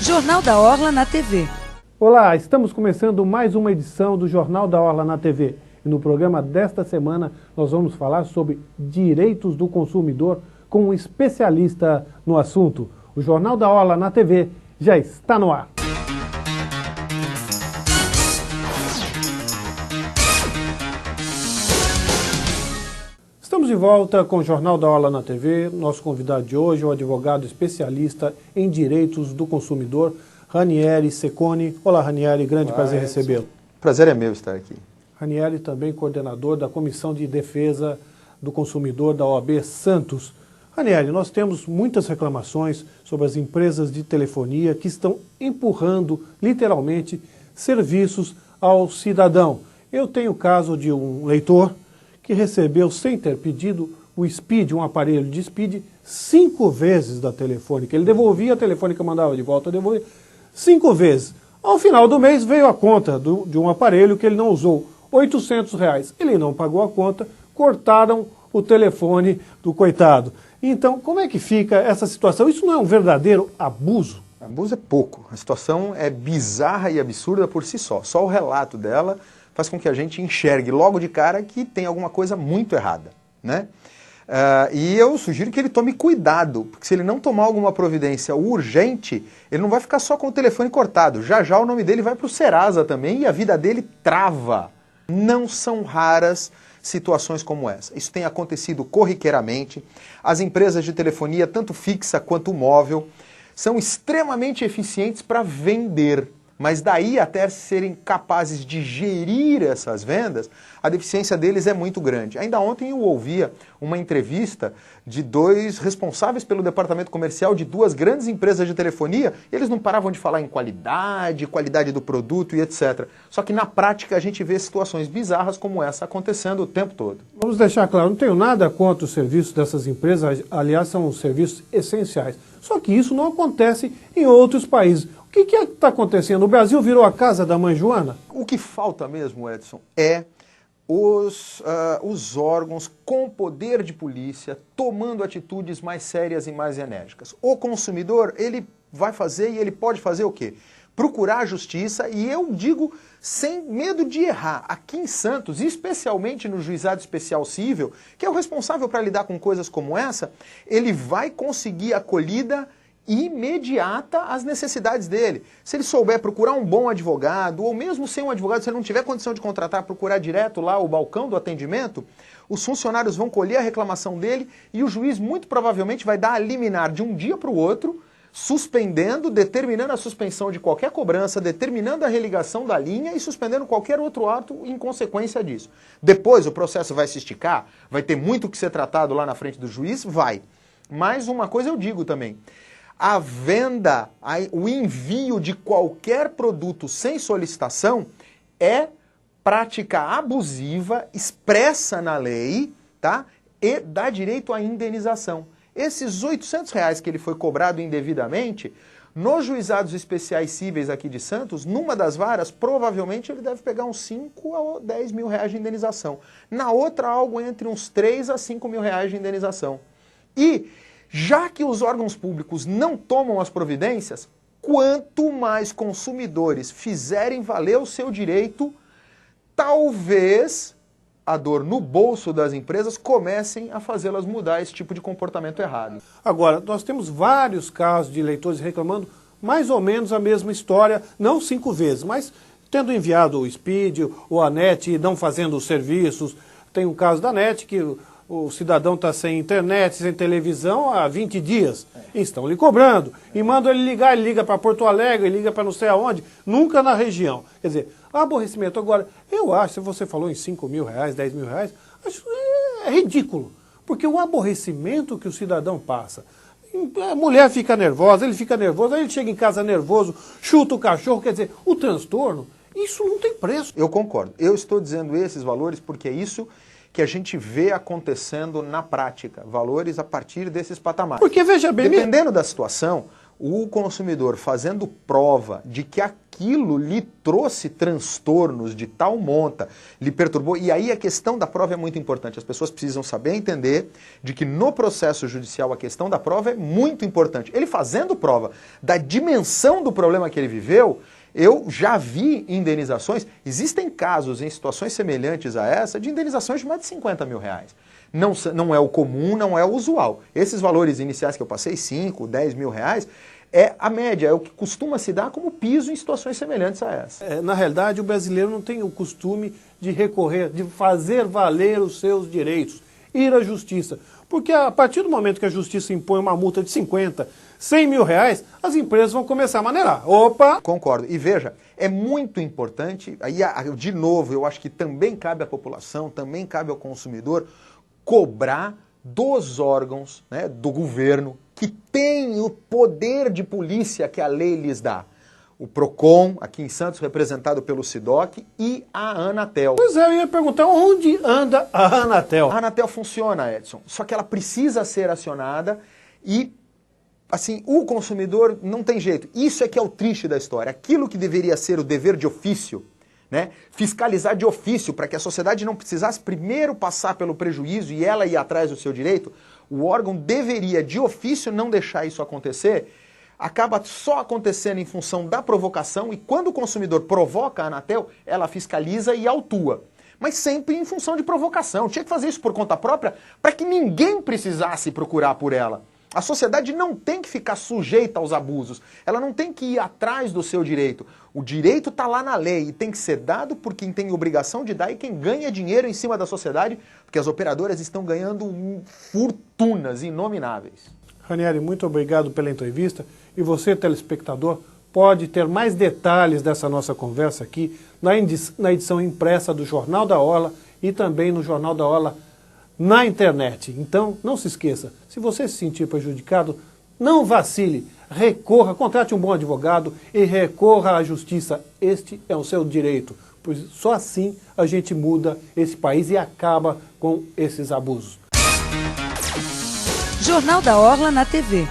Jornal da Orla na TV. Olá, estamos começando mais uma edição do Jornal da Orla na TV. E no programa desta semana nós vamos falar sobre direitos do consumidor com um especialista no assunto. O Jornal da Orla na TV já está no ar. Estamos de volta com o Jornal da Orla na TV. Nosso convidado de hoje é o advogado especialista em direitos do consumidor, Ranieri Cecconi. Olá, Ranieri, grande prazer recebê-lo. Prazer é meu estar aqui. Ranieri também coordenador da Comissão de Defesa do Consumidor da OAB Santos. Ranieri, nós temos muitas reclamações sobre as empresas de telefonia que estão empurrando, literalmente, serviços ao cidadão. Eu tenho o caso de um leitor que recebeu, sem ter pedido, o SPID, um aparelho de SPID, 5 vezes da Telefônica. Ele devolvia, a Telefônica mandava de volta, devolvia 5 vezes. Ao final do mês veio a conta de um aparelho que ele não usou, R$800. Ele não pagou a conta, cortaram o telefone do coitado. Então, como é que fica essa situação? Isso não é um verdadeiro abuso? Abuso é pouco. A situação é bizarra e absurda por si só. Só o relato dela faz com que a gente enxergue logo de cara que tem alguma coisa muito errada, né? E eu sugiro que ele tome cuidado, porque se ele não tomar alguma providência urgente, ele não vai ficar só com o telefone cortado. Já já o nome dele vai para o Serasa também e a vida dele trava. Não são raras situações como essa. Isso tem acontecido corriqueiramente. As empresas de telefonia, tanto fixa quanto móvel, são extremamente eficientes para vender. Mas daí até serem capazes de gerir essas vendas, a deficiência deles é muito grande. Ainda ontem eu ouvia uma entrevista de 2 responsáveis pelo departamento comercial de 2 grandes empresas de telefonia. Eles não paravam de falar em qualidade do produto e etc. Só que na prática a gente vê situações bizarras como essa acontecendo o tempo todo. Vamos deixar claro, não tenho nada contra os serviços dessas empresas, aliás são serviços essenciais. Só que isso não acontece em outros países. O que está acontecendo? O Brasil virou a casa da mãe Joana? O que falta mesmo, Edson, é os órgãos com poder de polícia tomando atitudes mais sérias e mais enérgicas. O consumidor, ele vai fazer e ele pode fazer o quê? Procurar a justiça, e eu digo sem medo de errar, aqui em Santos, especialmente no Juizado Especial Cível, que é o responsável para lidar com coisas como essa, ele vai conseguir acolhida imediata às necessidades dele. Se ele souber procurar um bom advogado, ou mesmo sem um advogado, se ele não tiver condição de contratar, procurar direto lá o balcão do atendimento, os funcionários vão colher a reclamação dele e o juiz muito provavelmente vai dar a liminar de um dia para o outro, suspendendo, determinando a suspensão de qualquer cobrança, determinando a religação da linha e suspendendo qualquer outro ato em consequência disso. Depois o processo vai se esticar, vai ter muito que ser tratado lá na frente do juiz, vai. Mas uma coisa eu digo também, a venda, o envio de qualquer produto sem solicitação é prática abusiva, expressa na lei, tá? E dá direito à indenização. Esses R$800 que ele foi cobrado indevidamente, nos juizados especiais cíveis aqui de Santos, numa das varas, provavelmente ele deve pegar uns 5 a 10 mil reais de indenização. Na outra, algo entre uns 3 a 5 mil reais de indenização. E já que os órgãos públicos não tomam as providências, quanto mais consumidores fizerem valer o seu direito, talvez a dor no bolso das empresas comecem a fazê-las mudar esse tipo de comportamento errado. Agora, nós temos vários casos de leitores reclamando mais ou menos a mesma história, não 5 vezes, mas tendo enviado o SPID ou a NET e não fazendo os serviços. Tem um caso da NET que o cidadão está sem internet, sem televisão há 20 dias. E estão lhe cobrando. E mandam ele liga para Porto Alegre, ele liga para não sei aonde, nunca na região. Quer dizer, aborrecimento. Agora, eu acho, se você falou em 5 mil reais, 10 mil reais, acho é ridículo. Porque o aborrecimento que o cidadão passa, a mulher fica nervosa, ele fica nervoso, aí ele chega em casa nervoso, chuta o cachorro, quer dizer, o transtorno, isso não tem preço. Eu concordo. Eu estou dizendo esses valores porque é isso que a gente vê acontecendo na prática, valores a partir desses patamares. Porque, veja bem... Dependendo da situação, o consumidor fazendo prova de que aquilo lhe trouxe transtornos de tal monta, lhe perturbou, e aí a questão da prova é muito importante. As pessoas precisam saber entender de que no processo judicial a questão da prova é muito importante. Ele fazendo prova da dimensão do problema que ele viveu, eu já vi indenizações, existem casos em situações semelhantes a essa, de indenizações de mais de 50 mil reais. Não é o comum, não é o usual. Esses valores iniciais que eu passei, 5, 10 mil reais, é a média, é o que costuma se dar como piso em situações semelhantes a essa. Na realidade, o brasileiro não tem o costume de recorrer, de fazer valer os seus direitos, ir à justiça. Porque a partir do momento que a justiça impõe uma multa de 50, 100 mil reais, as empresas vão começar a maneirar. Opa! Concordo. E veja, é muito importante, aí de novo, eu acho que também cabe à população, também cabe ao consumidor, cobrar dos órgãos, né, do governo que tem o poder de polícia que a lei lhes dá. O PROCON, aqui em Santos, representado pelo SIDOC, e a Anatel. Pois é, eu ia perguntar onde anda a Anatel. A Anatel funciona, Edson, só que ela precisa ser acionada e, assim, o consumidor não tem jeito. Isso é que é o triste da história. Aquilo que deveria ser o dever de ofício, né? Fiscalizar de ofício para que a sociedade não precisasse primeiro passar pelo prejuízo e ela ir atrás do seu direito, o órgão deveria de ofício não deixar isso acontecer, acaba só acontecendo em função da provocação e quando o consumidor provoca a Anatel, ela fiscaliza e autua. Mas sempre em função de provocação. Tinha que fazer isso por conta própria para que ninguém precisasse procurar por ela. A sociedade não tem que ficar sujeita aos abusos, ela não tem que ir atrás do seu direito. O direito está lá na lei e tem que ser dado por quem tem obrigação de dar e quem ganha dinheiro em cima da sociedade, porque as operadoras estão ganhando fortunas inomináveis. Ranieri, muito obrigado pela entrevista e você, telespectador, pode ter mais detalhes dessa nossa conversa aqui na edição impressa do Jornal da Orla e também no Jornal da Orla na internet. Então, não se esqueça, se você se sentir prejudicado, não vacile, recorra, contrate um bom advogado e recorra à justiça. Este é o seu direito, pois só assim a gente muda esse país e acaba com esses abusos. Jornal da Orla na TV.